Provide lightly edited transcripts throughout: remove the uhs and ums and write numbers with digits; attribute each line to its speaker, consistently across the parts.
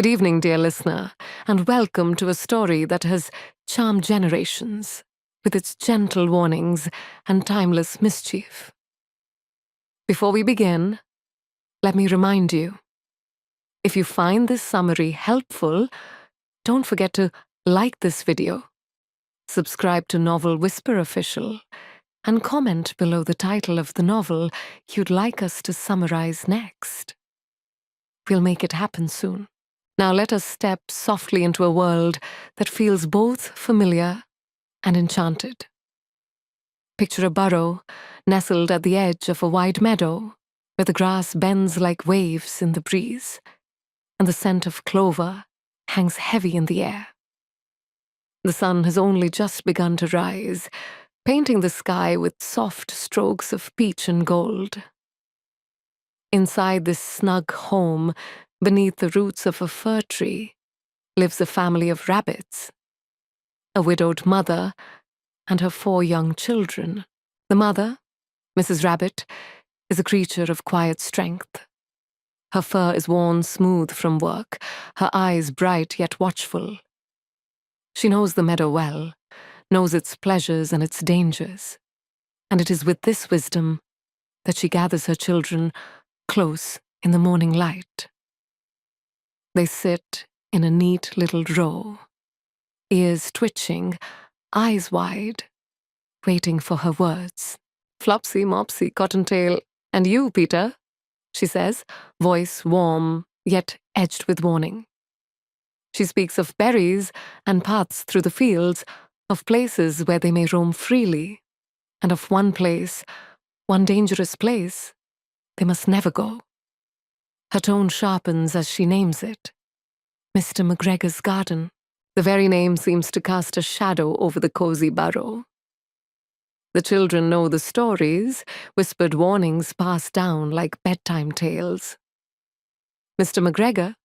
Speaker 1: Good evening, dear listener, and welcome to a story that has charmed generations with its gentle warnings and timeless mischief. Before we begin, let me remind you, if you find this summary helpful, don't forget to like this video, subscribe to Novel Whisper Official, and comment below the title of the novel you'd like us to summarize next. We'll make it happen soon. Now let us step softly into a world that feels both familiar and enchanted. Picture a burrow nestled at the edge of a wide meadow where the grass bends like waves in the breeze and the scent of clover hangs heavy in the air. The sun has only just begun to rise, painting the sky with soft strokes of peach and gold. Inside this snug home, beneath the roots of a fir tree, lives a family of rabbits, a widowed mother and her 4 young children. The mother, Mrs. Rabbit, is a creature of quiet strength. Her fur is worn smooth from work, her eyes bright yet watchful. She knows the meadow well, knows its pleasures and its dangers, and it is with this wisdom that she gathers her children close in the morning light. They sit in a neat little row, ears twitching, eyes wide, waiting for her words. "Flopsy, Mopsy, Cottontail, and you, Peter," she says, voice warm yet edged with warning. She speaks of berries and paths through the fields, of places where they may roam freely, and of one place, one dangerous place, they must never go. Her tone sharpens as she names it. Mr. McGregor's garden. The very name seems to cast a shadow over the cozy burrow. The children know the stories, whispered warnings passed down like bedtime tales. Mr. McGregor,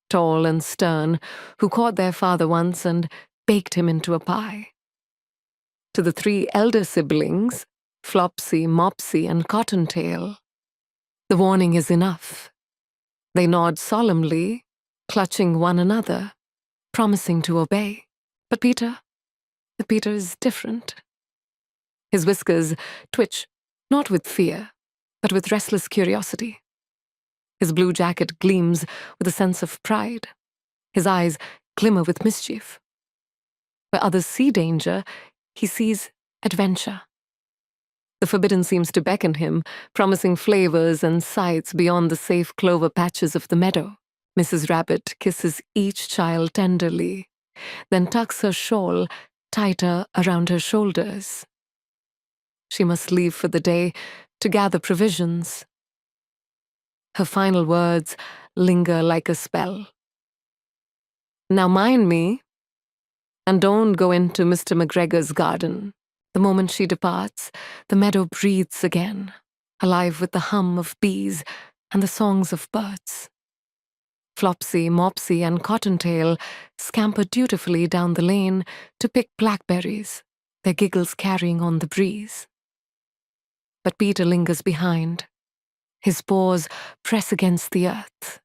Speaker 1: tall and stern, who caught their father once and baked him into a pie. To the 3 elder siblings, Flopsy, Mopsy, and Cottontail, the warning is enough. They nod solemnly, clutching one another, promising to obey. But Peter is different. His whiskers twitch, not with fear, but with restless curiosity. His blue jacket gleams with a sense of pride. His eyes glimmer with mischief. Where others see danger, he sees adventure. The forbidden seems to beckon him, promising flavors and sights beyond the safe clover patches of the meadow. Mrs. Rabbit kisses each child tenderly, then tucks her shawl tighter around her shoulders. She must leave for the day to gather provisions. Her final words linger like a spell. "Now mind me, and don't go into Mr. McGregor's garden." The moment she departs, the meadow breathes again, alive with the hum of bees and the songs of birds. Flopsy, Mopsy, and Cottontail scamper dutifully down the lane to pick blackberries, their giggles carrying on the breeze. But Peter lingers behind. His paws press against the earth.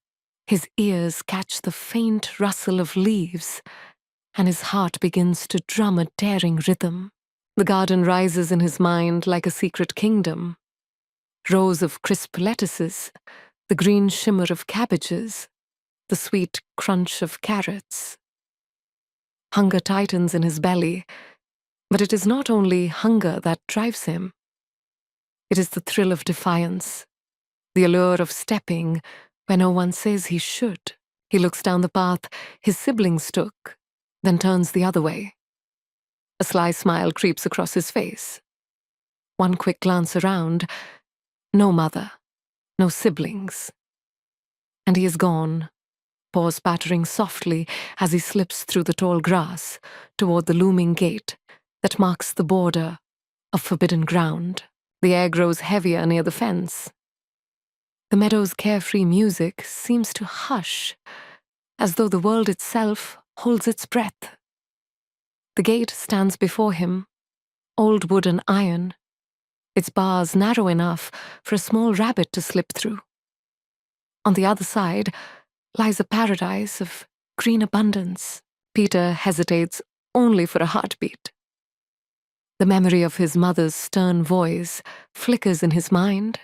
Speaker 1: His ears catch the faint rustle of leaves, and his heart begins to drum a daring rhythm. The garden rises in his mind like a secret kingdom. Rows of crisp lettuces, the green shimmer of cabbages, the sweet crunch of carrots. Hunger tightens in his belly, but it is not only hunger that drives him. It is the thrill of defiance, the allure of stepping where no one says he should. He looks down the path his siblings took, then turns the other way. A sly smile creeps across his face. One quick glance around. No mother, no siblings. And he is gone, paws pattering softly as he slips through the tall grass toward the looming gate that marks the border of forbidden ground. The air grows heavier near the fence. The meadow's carefree music seems to hush, as though the world itself holds its breath. The gate stands before him, old wood and iron, its bars narrow enough for a small rabbit to slip through. On the other side lies a paradise of green abundance. Peter hesitates only for a heartbeat. The memory of his mother's stern voice flickers in his mind,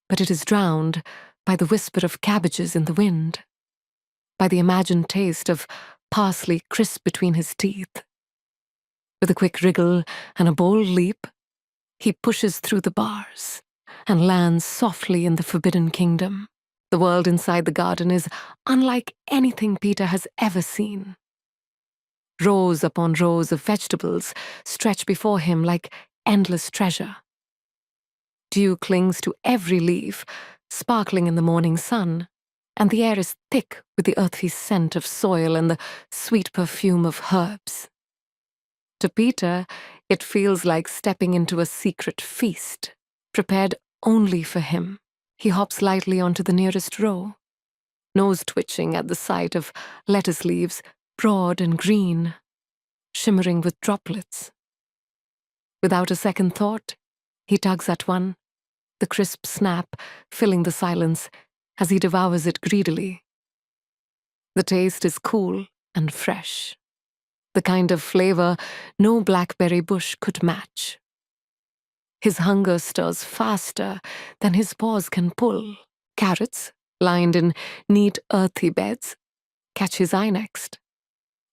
Speaker 1: but it is drowned by the whisper of cabbages in the wind, by the imagined taste of parsley crisp between his teeth. With a quick wriggle and a bold leap, he pushes through the bars and lands softly in the forbidden kingdom. The world inside the garden is unlike anything Peter has ever seen. Rows upon rows of vegetables stretch before him like endless treasure. Dew clings to every leaf, sparkling in the morning sun, and the air is thick with the earthy scent of soil and the sweet perfume of herbs. To Peter, it feels like stepping into a secret feast, prepared only for him. He hops lightly onto the nearest row, nose twitching at the sight of lettuce leaves, broad and green, shimmering with droplets. Without a second thought, he tugs at one, the crisp snap filling the silence as he devours it greedily. The taste is cool and fresh, the kind of flavor no blackberry bush could match. His hunger stirs faster than his paws can pull. Carrots, lined in neat earthy beds, catch his eye next.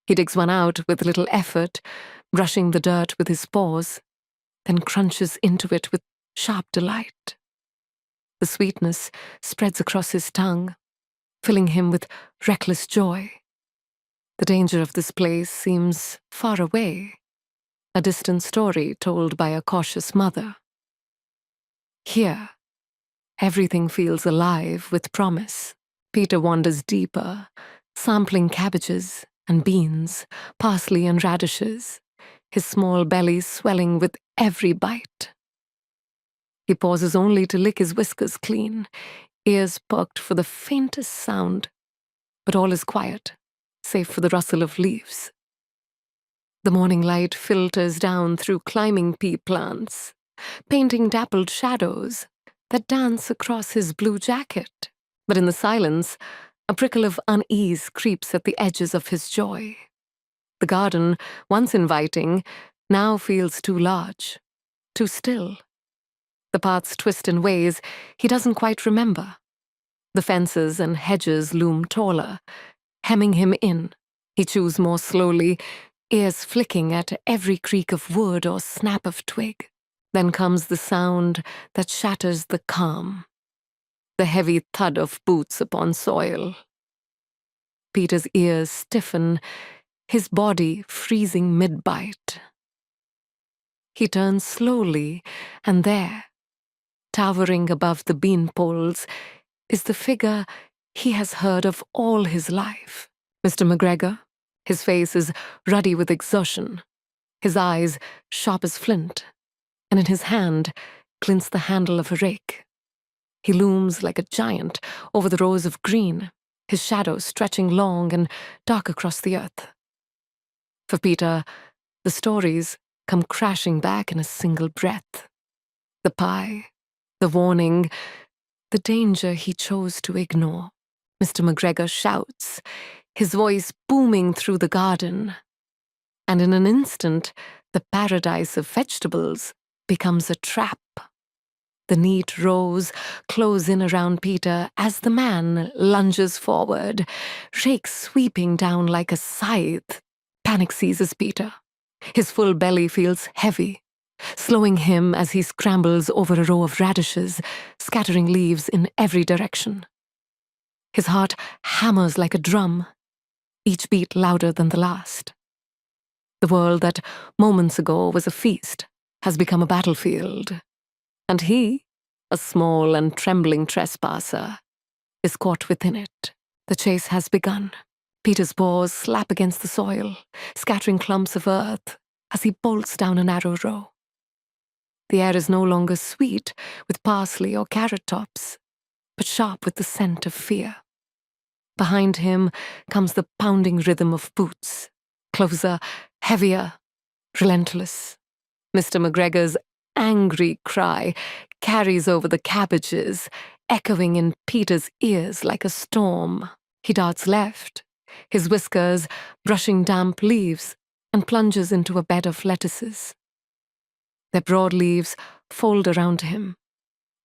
Speaker 1: He digs one out with little effort, brushing the dirt with his paws, then crunches into it with sharp delight. The sweetness spreads across his tongue, filling him with reckless joy. The danger of this place seems far away, a distant story told by a cautious mother. Here, everything feels alive with promise. Peter wanders deeper, sampling cabbages and beans, parsley and radishes, his small belly swelling with every bite. He pauses only to lick his whiskers clean, ears perked for the faintest sound, but all is quiet, save for the rustle of leaves. The morning light filters down through climbing pea plants, painting dappled shadows that dance across his blue jacket. But in the silence, a prickle of unease creeps at the edges of his joy. The garden, once inviting, now feels too large, too still. The paths twist in ways he doesn't quite remember. The fences and hedges loom taller, hemming him in. He chews more slowly, ears flicking at every creak of wood or snap of twig. Then comes the sound that shatters the calm, the heavy thud of boots upon soil. Peter's ears stiffen, his body freezing mid-bite. He turns slowly, and there, towering above the bean poles, is the figure he has heard of all his life. Mr. McGregor. His face is ruddy with exertion, his eyes sharp as flint, and in his hand glints the handle of a rake. He looms like a giant over the rows of green, his shadow stretching long and dark across the earth. For Peter, the stories come crashing back in a single breath. The pie, the warning, the danger he chose to ignore. Mr. McGregor shouts, his voice booming through the garden. And in an instant, the paradise of vegetables becomes a trap. The neat rows close in around Peter as the man lunges forward, rake sweeping down like a scythe. Panic seizes Peter. His full belly feels heavy, slowing him as he scrambles over a row of radishes, scattering leaves in every direction. His heart hammers like a drum, each beat louder than the last. The world that moments ago was a feast has become a battlefield, and he, a small and trembling trespasser, is caught within it. The chase has begun. Peter's paws slap against the soil, scattering clumps of earth as he bolts down a narrow row. The air is no longer sweet with parsley or carrot tops, but sharp with the scent of fear. Behind him comes the pounding rhythm of boots, closer, heavier, relentless. Mr. McGregor's angry cry carries over the cabbages, echoing in Peter's ears like a storm. He darts left, his whiskers brushing damp leaves, and plunges into a bed of lettuces. Their broad leaves fold around him,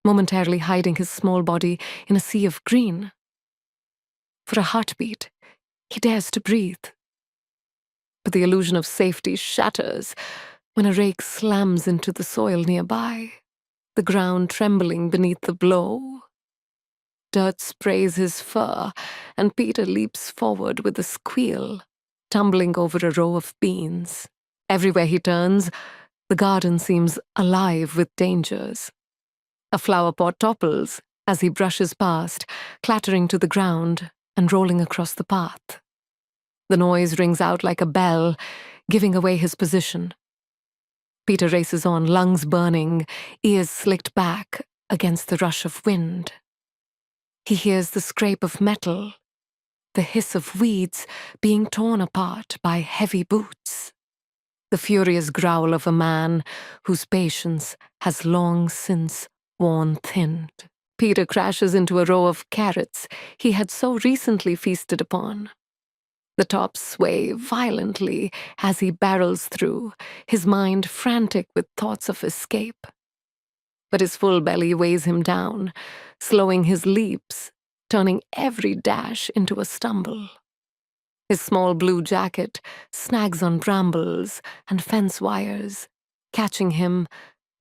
Speaker 1: momentarily hiding his small body in a sea of green. For a heartbeat, he dares to breathe. But the illusion of safety shatters when a rake slams into the soil nearby, the ground trembling beneath the blow. Dirt sprays his fur, and Peter leaps forward with a squeal, tumbling over a row of beans. Everywhere he turns, the garden seems alive with dangers. A flower pot topples as he brushes past, clattering to the ground and rolling across the path. The noise rings out like a bell, giving away his position. Peter races on, lungs burning, ears slicked back against the rush of wind. He hears the scrape of metal, the hiss of weeds being torn apart by heavy boots, the furious growl of a man whose patience has long since worn thin. Peter crashes into a row of carrots he had so recently feasted upon. The tops sway violently as he barrels through, his mind frantic with thoughts of escape. But his full belly weighs him down, slowing his leaps, turning every dash into a stumble. His small blue jacket snags on brambles and fence wires, catching him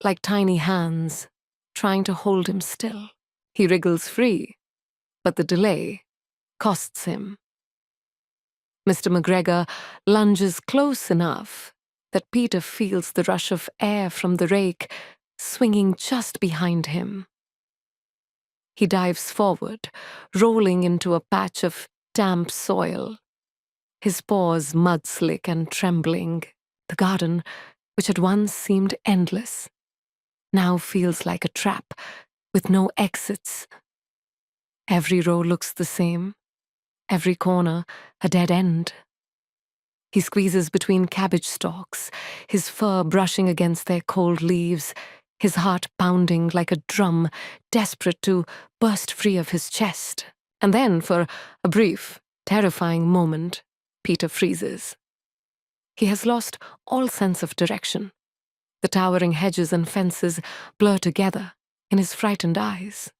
Speaker 1: like tiny hands, trying to hold him still. He wriggles free, but the delay costs him. Mr. McGregor lunges close enough that Peter feels the rush of air from the rake swinging just behind him. He dives forward, rolling into a patch of damp soil, his paws mud-slick and trembling. The garden, which had once seemed endless, now feels like a trap with no exits. Every row looks the same, every corner a dead end. He squeezes between cabbage stalks, his fur brushing against their cold leaves, his heart pounding like a drum, desperate to burst free of his chest. And then, for a brief, terrifying moment, Peter freezes. He has lost all sense of direction. The towering hedges and fences blur together in his frightened eyes.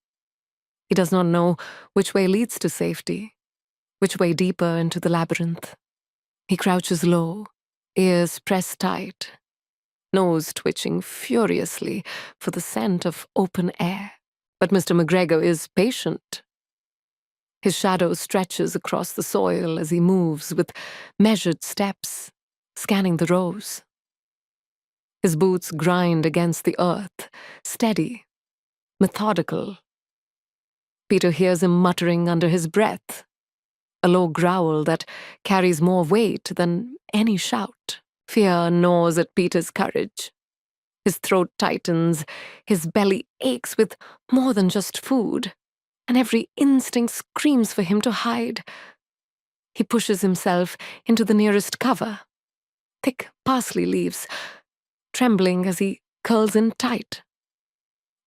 Speaker 1: He does not know which way leads to safety, which way deeper into the labyrinth. He crouches low, ears pressed tight, nose twitching furiously for the scent of open air. But Mr. McGregor is patient. His shadow stretches across the soil as he moves with measured steps, scanning the rows. His boots grind against the earth, steady, methodical. Peter hears him muttering under his breath, a low growl that carries more weight than any shout. Fear gnaws at Peter's courage. His throat tightens, his belly aches with more than just food, and every instinct screams for him to hide. He pushes himself into the nearest cover, thick parsley leaves, trembling as he curls in tight.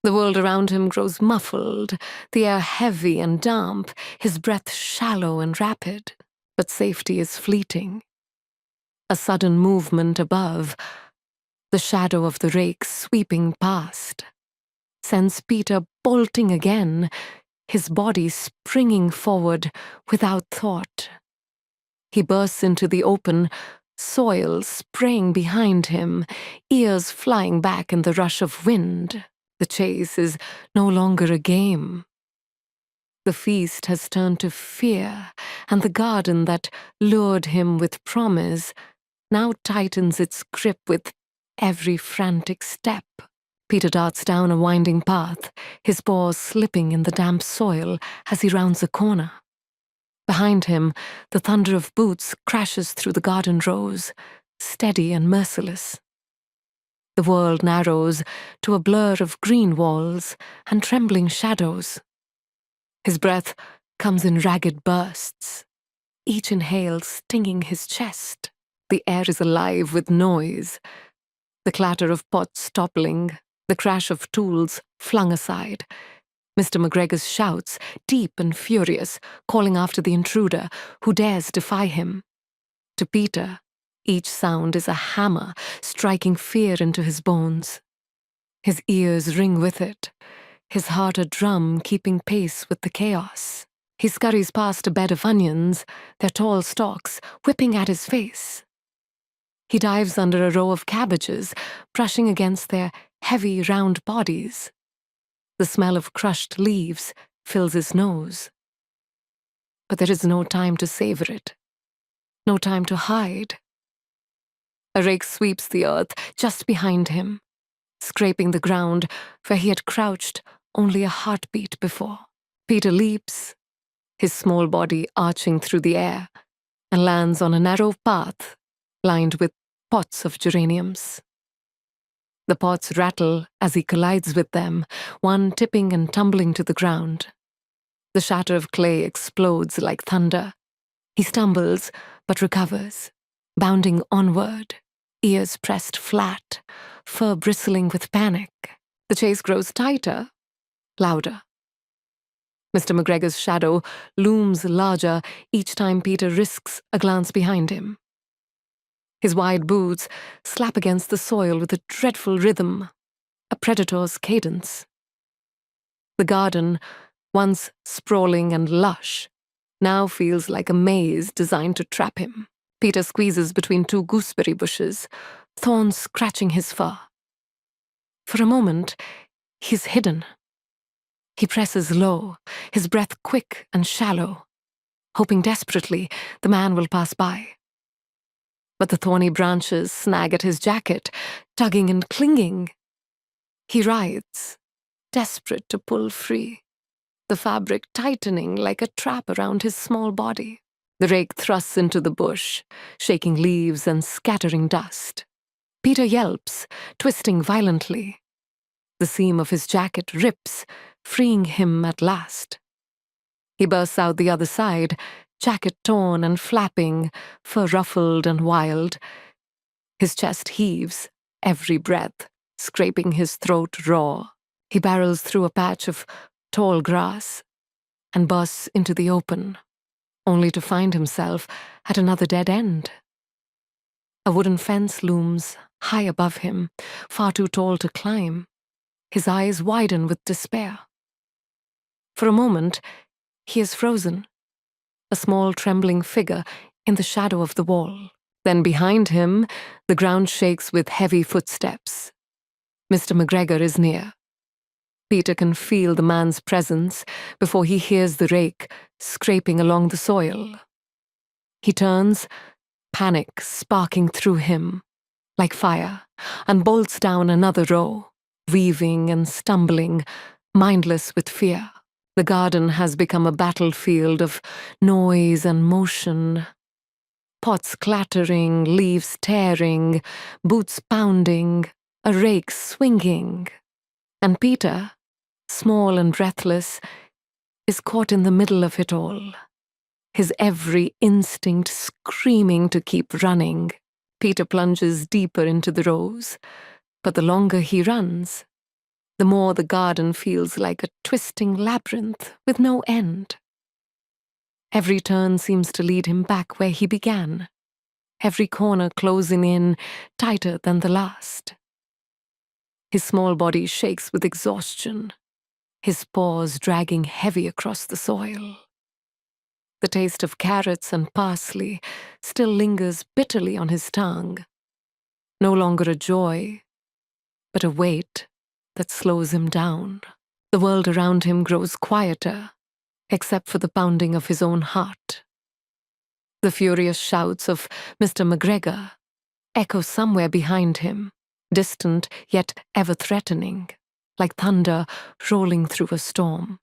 Speaker 1: The world around him grows muffled, the air heavy and damp, his breath shallow and rapid. But safety is fleeting. A sudden movement above, the shadow of the rake sweeping past, sends Peter bolting again, his body springing forward without thought. He bursts into the open, soil spraying behind him, ears flying back in the rush of wind. The chase is no longer a game. The feast has turned to fear, and the garden that lured him with promise now tightens its grip with every frantic step. Peter darts down a winding path, his paws slipping in the damp soil as he rounds a corner. Behind him, the thunder of boots crashes through the garden rows, steady and merciless. The world narrows to a blur of green walls and trembling shadows. His breath comes in ragged bursts, each inhale stinging his chest. The air is alive with noise, the clatter of pots toppling, the crash of tools flung aside, Mr. McGregor's shouts, deep and furious, calling after the intruder who dares defy him. To Peter, each sound is a hammer striking fear into his bones. His ears ring with it, his heart a drum keeping pace with the chaos. He scurries past a bed of onions, their tall stalks whipping at his face. He dives under a row of cabbages, brushing against their heavy, round bodies. The smell of crushed leaves fills his nose. But there is no time to savor it, no time to hide. A rake sweeps the earth just behind him, scraping the ground where he had crouched only a heartbeat before. Peter leaps, his small body arching through the air, and lands on a narrow path lined with pots of geraniums. The pots rattle as he collides with them, one tipping and tumbling to the ground. The shatter of clay explodes like thunder. He stumbles, but recovers, bounding onward, ears pressed flat, fur bristling with panic. The chase grows tighter, louder. Mr. McGregor's shadow looms larger each time Peter risks a glance behind him. His wide boots slap against the soil with a dreadful rhythm, a predator's cadence. The garden, once sprawling and lush, now feels like a maze designed to trap him. Peter squeezes between two gooseberry bushes, thorns scratching his fur. For a moment, he's hidden. He presses low, his breath quick and shallow, hoping desperately the man will pass by. But the thorny branches snag at his jacket, tugging and clinging. He writhes, desperate to pull free, the fabric tightening like a trap around his small body. The rake thrusts into the bush, shaking leaves and scattering dust. Peter yelps, twisting violently. The seam of his jacket rips, freeing him at last. He bursts out the other side, jacket torn and flapping, fur ruffled and wild. His chest heaves, every breath scraping his throat raw. He barrels through a patch of tall grass and bursts into the open, only to find himself at another dead end. A wooden fence looms high above him, far too tall to climb. His eyes widen with despair. For a moment, he is frozen, a small trembling figure in the shadow of the wall. Then behind him, the ground shakes with heavy footsteps. Mr. McGregor is near. Peter can feel the man's presence before he hears the rake scraping along the soil. He turns, panic sparking through him like fire, and bolts down another row, weaving and stumbling, mindless with fear. The garden has become a battlefield of noise and motion. Pots clattering, leaves tearing, boots pounding, a rake swinging. And Peter, small and breathless, is caught in the middle of it all, his every instinct screaming to keep running. Peter plunges deeper into the rows, but the longer he runs, the more the garden feels like a twisting labyrinth with no end. Every turn seems to lead him back where he began, every corner closing in tighter than the last. His small body shakes with exhaustion, his paws dragging heavy across the soil. The taste of carrots and parsley still lingers bitterly on his tongue, no longer a joy, but a weight that slows him down. The world around him grows quieter, except for the pounding of his own heart. The furious shouts of Mr. McGregor echo somewhere behind him, distant yet ever-threatening, like thunder rolling through a storm.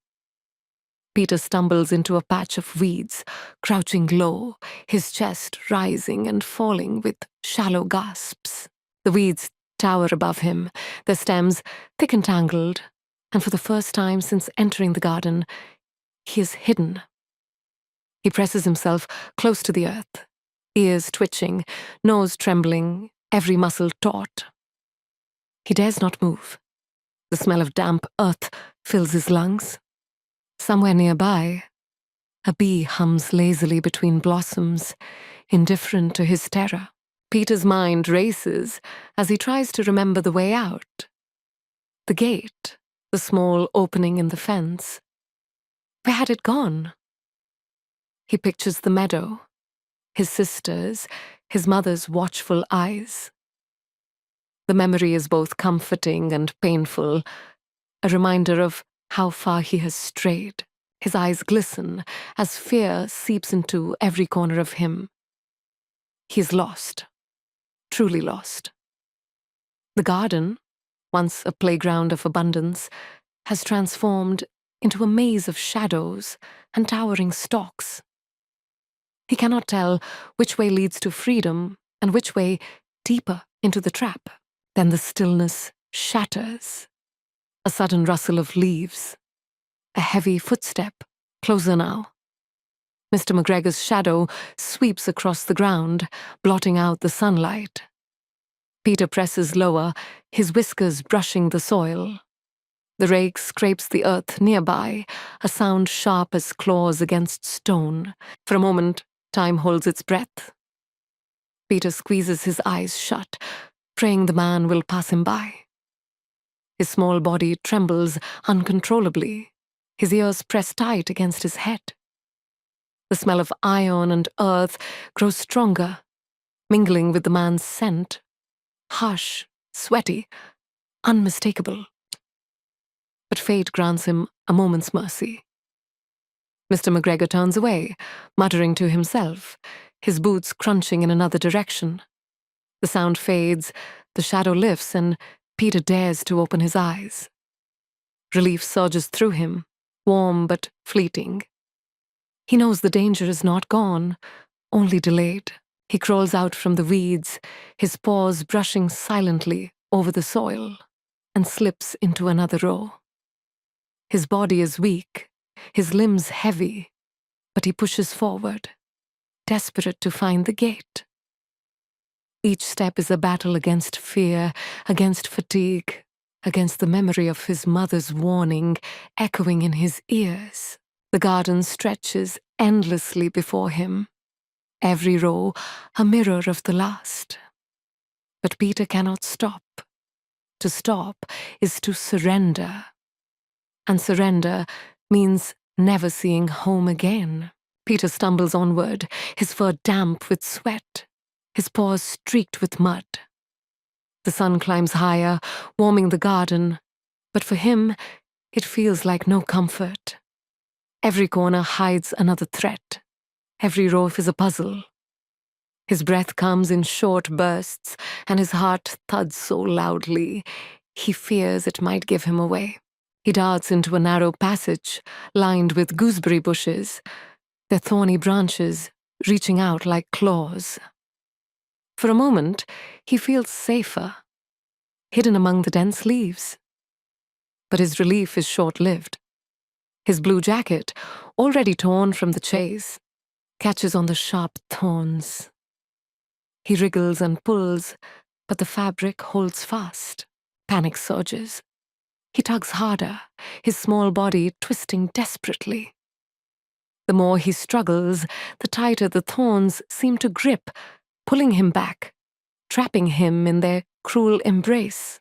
Speaker 1: Peter stumbles into a patch of weeds, crouching low, his chest rising and falling with shallow gasps. The weeds tower above him, their stems thick and tangled, and for the first time since entering the garden, he is hidden. He presses himself close to the earth, ears twitching, nose trembling, every muscle taut. He dares not move. The smell of damp earth fills his lungs. Somewhere nearby, a bee hums lazily between blossoms, indifferent to his terror. Peter's mind races as he tries to remember the way out. The gate, the small opening in the fence. Where had it gone? He pictures the meadow, his sisters, his mother's watchful eyes. The memory is both comforting and painful, a reminder of how far he has strayed. His eyes glisten as fear seeps into every corner of him. He is lost, truly lost. The garden, once a playground of abundance, has transformed into a maze of shadows and towering stalks. He cannot tell which way leads to freedom and which way deeper into the trap. Then the stillness shatters. A sudden rustle of leaves. A heavy footstep, closer now. Mr. McGregor's shadow sweeps across the ground, blotting out the sunlight. Peter presses lower, his whiskers brushing the soil. The rake scrapes the earth nearby, a sound sharp as claws against stone. For a moment, time holds its breath. Peter squeezes his eyes shut, praying the man will pass him by. His small body trembles uncontrollably, his ears press tight against his head. The smell of iron and earth grows stronger, mingling with the man's scent. Harsh, sweaty, unmistakable. But fate grants him a moment's mercy. Mr. McGregor turns away, muttering to himself, his boots crunching in another direction. The sound fades, the shadow lifts, and Peter dares to open his eyes. Relief surges through him, warm but fleeting. He knows the danger is not gone, only delayed. He crawls out from the weeds, his paws brushing silently over the soil, and slips into another row. His body is weak, his limbs heavy, but he pushes forward, desperate to find the gate. Each step is a battle against fear, against fatigue, against the memory of his mother's warning echoing in his ears. The garden stretches endlessly before him, every row a mirror of the last. But Peter cannot stop. To stop is to surrender. And surrender means never seeing home again. Peter stumbles onward, his fur damp with sweat, his paws streaked with mud. The sun climbs higher, warming the garden, but for him, it feels like no comfort. Every corner hides another threat. Every row is a puzzle. His breath comes in short bursts, and his heart thuds so loudly, he fears it might give him away. He darts into a narrow passage, lined with gooseberry bushes, their thorny branches reaching out like claws. For a moment, he feels safer, hidden among the dense leaves. But his relief is short-lived. His blue jacket, already torn from the chase, catches on the sharp thorns. He wriggles and pulls, but the fabric holds fast. Panic surges. He tugs harder, his small body twisting desperately. The more he struggles, the tighter the thorns seem to grip, pulling him back, trapping him in their cruel embrace.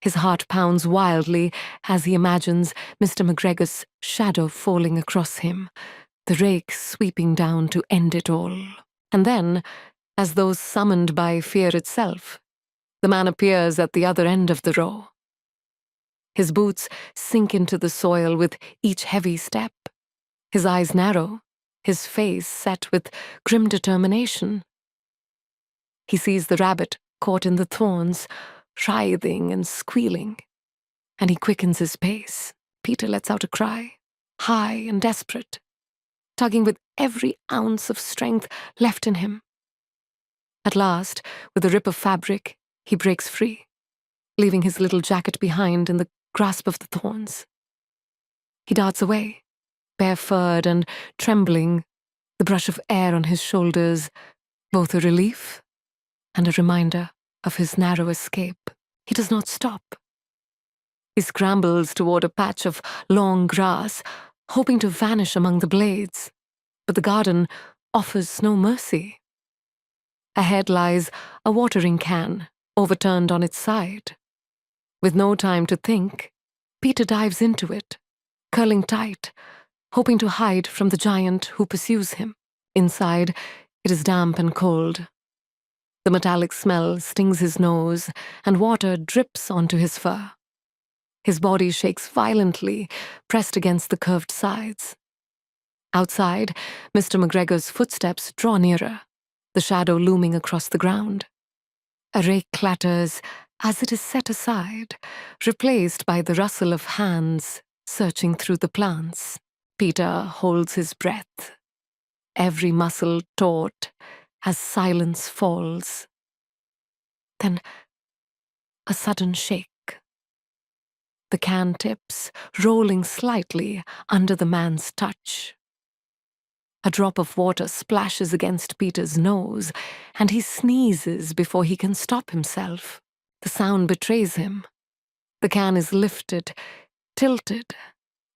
Speaker 1: His heart pounds wildly as he imagines Mr. McGregor's shadow falling across him, the rake sweeping down to end it all. And then, as though summoned by fear itself, the man appears at the other end of the row. His boots sink into the soil with each heavy step. His eyes narrow, his face set with grim determination. He sees the rabbit caught in the thorns, writhing and squealing, and he quickens his pace. Peter lets out a cry, high and desperate, tugging with every ounce of strength left in him. At last, with a rip of fabric, he breaks free, leaving his little jacket behind in the grasp of the thorns. He darts away, bare-furred and trembling, the brush of air on his shoulders, both a relief and a reminder of his narrow escape. He does not stop. He scrambles toward a patch of long grass, hoping to vanish among the blades, but the garden offers no mercy. Ahead lies a watering can, overturned on its side. With no time to think, Peter dives into it, curling tight, hoping to hide from the giant who pursues him. Inside, it is damp and cold. The metallic smell stings his nose, and water drips onto his fur. His body shakes violently, pressed against the curved sides. Outside, Mr. McGregor's footsteps draw nearer, the shadow looming across the ground. A rake clatters as it is set aside, replaced by the rustle of hands searching through the plants. Peter holds his breath, every muscle taut as silence falls. Then a sudden shake. The can tips, rolling slightly under the man's touch. A drop of water splashes against Peter's nose, and he sneezes before he can stop himself. The sound betrays him. The can is lifted, tilted,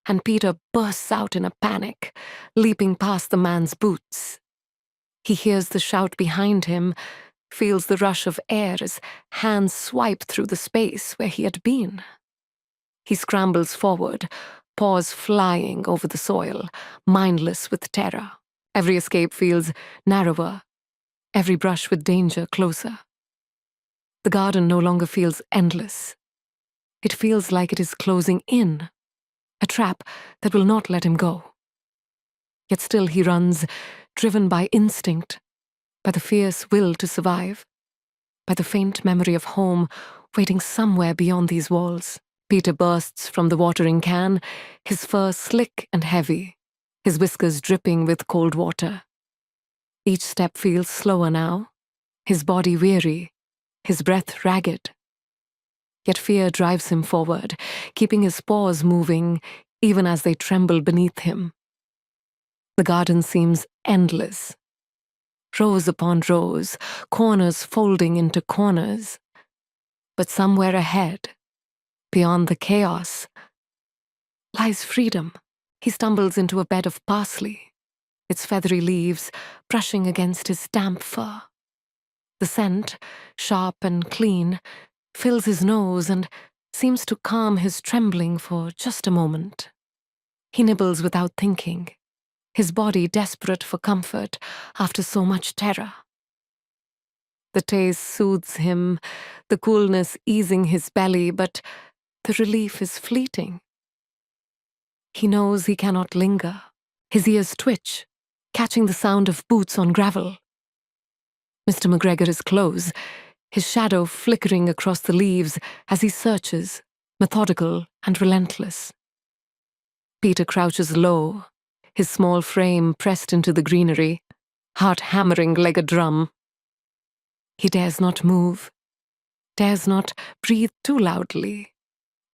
Speaker 1: and Peter bursts out in a panic, leaping past the man's boots. He hears the shout behind him, feels the rush of air as hands swipe through the space where he had been. He scrambles forward, paws flying over the soil, mindless with terror. Every escape feels narrower, every brush with danger closer. The garden no longer feels endless. It feels like it is closing in, a trap that will not let him go. Yet still he runs, driven by instinct, by the fierce will to survive, by the faint memory of home waiting somewhere beyond these walls. Peter bursts from the watering can, his fur slick and heavy, his whiskers dripping with cold water. Each step feels slower now, his body weary, his breath ragged. Yet fear drives him forward, keeping his paws moving even as they tremble beneath him. The garden seems endless. Rows upon rows, corners folding into corners. But somewhere ahead, beyond the chaos, lies freedom. He stumbles into a bed of parsley, its feathery leaves brushing against his damp fur. The scent, sharp and clean, fills his nose and seems to calm his trembling for just a moment. He nibbles without thinking, his body desperate for comfort after so much terror. The taste soothes him, the coolness easing his belly, but the relief is fleeting. He knows he cannot linger. His ears twitch, catching the sound of boots on gravel. Mr. McGregor is close, his shadow flickering across the leaves as he searches, methodical and relentless. Peter crouches low, his small frame pressed into the greenery, heart hammering like a drum. He dares not move, dares not breathe too loudly,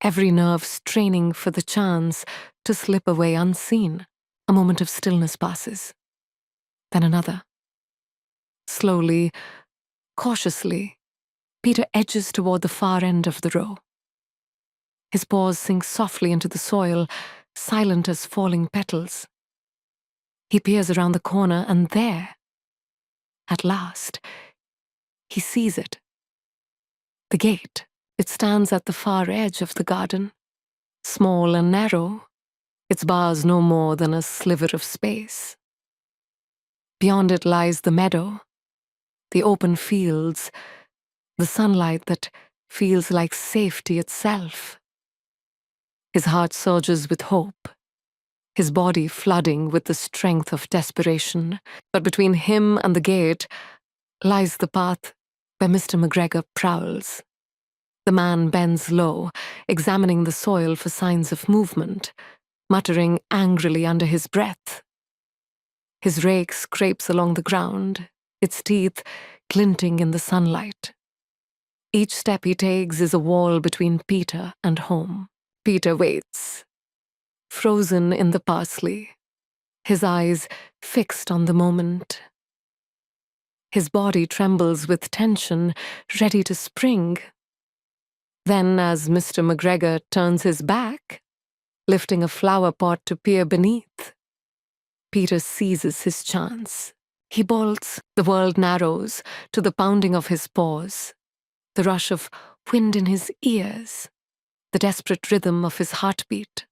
Speaker 1: every nerve straining for the chance to slip away unseen. A moment of stillness passes, then another. Slowly, cautiously, Peter edges toward the far end of the row. His paws sink softly into the soil, silent as falling petals. He peers around the corner, and there, at last, he sees it. The gate. It stands at the far edge of the garden, small and narrow, its bars no more than a sliver of space. Beyond it lies the meadow, the open fields, the sunlight that feels like safety itself. His heart surges with hope, his body flooding with the strength of desperation. But between him and the gate lies the path where Mr. McGregor prowls. The man bends low, examining the soil for signs of movement, muttering angrily under his breath. His rake scrapes along the ground, its teeth glinting in the sunlight. Each step he takes is a wall between Peter and home. Peter waits, frozen in the parsley, his eyes fixed on the moment. His body trembles with tension, ready to spring. Then, as Mr. McGregor turns his back, lifting a flower pot to peer beneath, Peter seizes his chance. He bolts, the world narrows to the pounding of his paws, the rush of wind in his ears, the desperate rhythm of his heartbeat.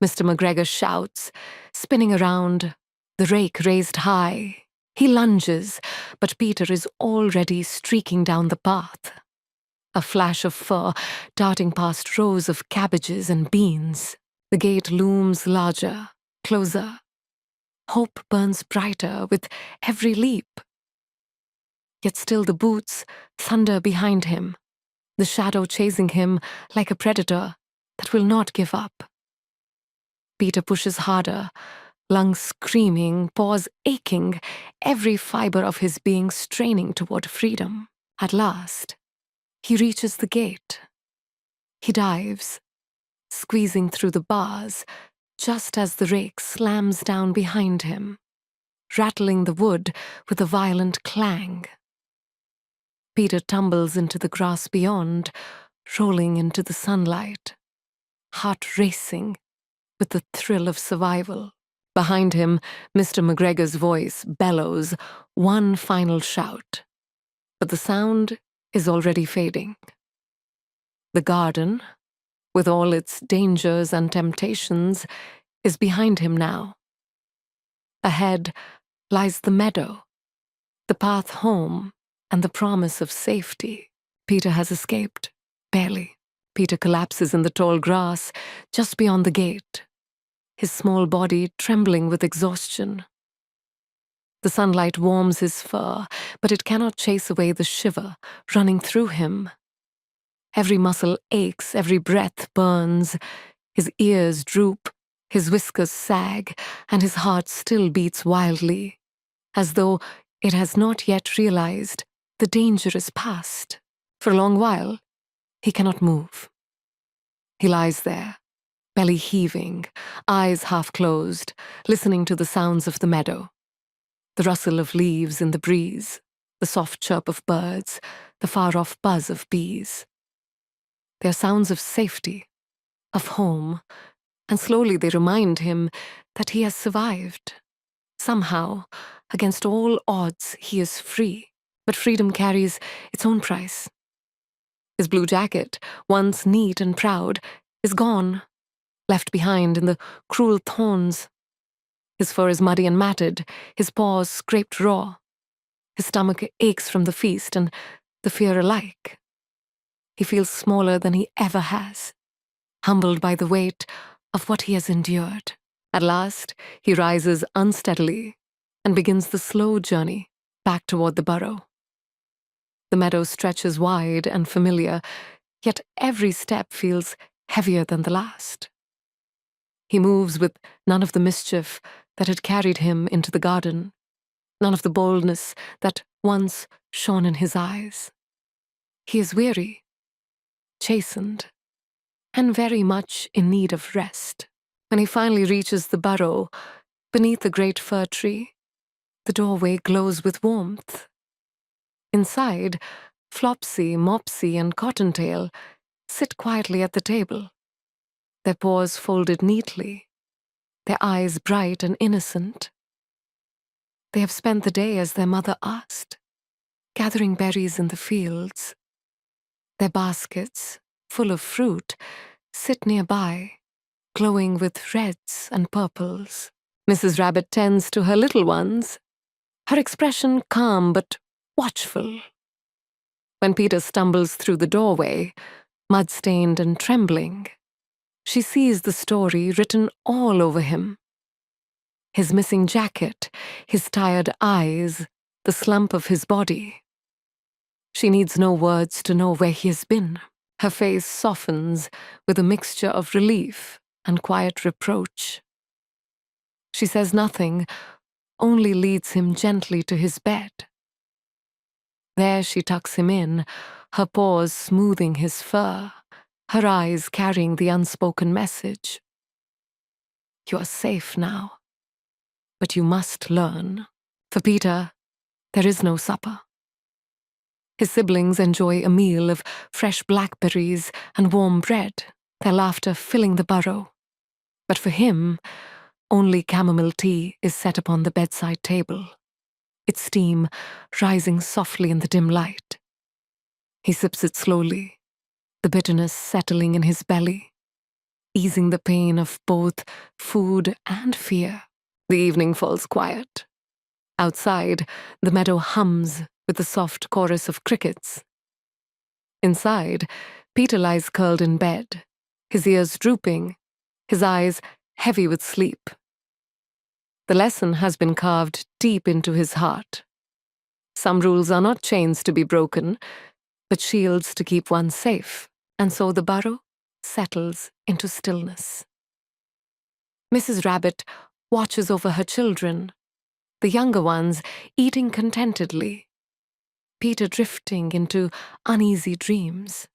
Speaker 1: Mr. McGregor shouts, spinning around, the rake raised high. He lunges, but Peter is already streaking down the path. A flash of fur darting past rows of cabbages and beans. The gate looms larger, closer. Hope burns brighter with every leap. Yet still the boots thunder behind him, the shadow chasing him like a predator that will not give up. Peter pushes harder, lungs screaming, paws aching, every fiber of his being straining toward freedom. At last, he reaches the gate. He dives, squeezing through the bars, just as the rake slams down behind him, rattling the wood with a violent clang. Peter tumbles into the grass beyond, rolling into the sunlight, heart racing with the thrill of survival. Behind him, Mr. McGregor's voice bellows one final shout, but the sound is already fading. The garden, with all its dangers and temptations, is behind him now. Ahead lies the meadow, the path home, and the promise of safety. Peter has escaped, barely. Peter collapses in the tall grass just beyond the gate, his small body trembling with exhaustion. The sunlight warms his fur, but it cannot chase away the shiver running through him. Every muscle aches, every breath burns. His ears droop, his whiskers sag, and his heart still beats wildly, as though it has not yet realized the danger is past. For a long while, he cannot move. He lies there, belly heaving, eyes half closed, listening to the sounds of the meadow. The rustle of leaves in the breeze, the soft chirp of birds, the far-off buzz of bees. They are sounds of safety, of home, and slowly they remind him that he has survived. Somehow, against all odds, he is free, but freedom carries its own price. His blue jacket, once neat and proud, is gone, left behind in the cruel thorns. His fur is muddy and matted, his paws scraped raw. His stomach aches from the feast and the fear alike. He feels smaller than he ever has, humbled by the weight of what he has endured. At last, he rises unsteadily and begins the slow journey back toward the burrow. The meadow stretches wide and familiar, yet every step feels heavier than the last. He moves with none of the mischief that had carried him into the garden, none of the boldness that once shone in his eyes. He is weary, chastened, and very much in need of rest. When he finally reaches the burrow, beneath the great fir tree, the doorway glows with warmth. Inside, Flopsy, Mopsy, and Cottontail sit quietly at the table, their paws folded neatly, their eyes bright and innocent. They have spent the day as their mother asked, gathering berries in the fields. Their baskets, full of fruit, sit nearby, glowing with reds and purples. Mrs. Rabbit tends to her little ones, her expression calm but watchful. When Peter stumbles through the doorway, mud-stained and trembling, she sees the story written all over him. His missing jacket, his tired eyes, the slump of his body. She needs no words to know where he has been. Her face softens with a mixture of relief and quiet reproach. She says nothing, only leads him gently to his bed. There she tucks him in, her paws smoothing his fur, her eyes carrying the unspoken message. You are safe now, but you must learn. For Peter, there is no supper. His siblings enjoy a meal of fresh blackberries and warm bread, their laughter filling the burrow. But for him, only chamomile tea is set upon the bedside table, its steam rising softly in the dim light. He sips it slowly, the bitterness settling in his belly, easing the pain of both food and fear. The evening falls quiet. Outside, the meadow hums with the soft chorus of crickets. Inside, Peter lies curled in bed, his ears drooping, his eyes heavy with sleep. The lesson has been carved deep into his heart. Some rules are not chains to be broken, but shields to keep one safe, and so the burrow settles into stillness. Mrs. Rabbit watches over her children, the younger ones eating contentedly, Peter drifting into uneasy dreams.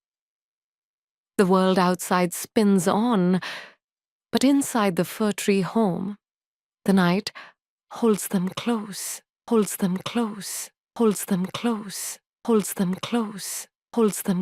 Speaker 1: The world outside spins on, but inside the fir tree home, the night holds them close, holds them close, holds them close, holds them close, holds them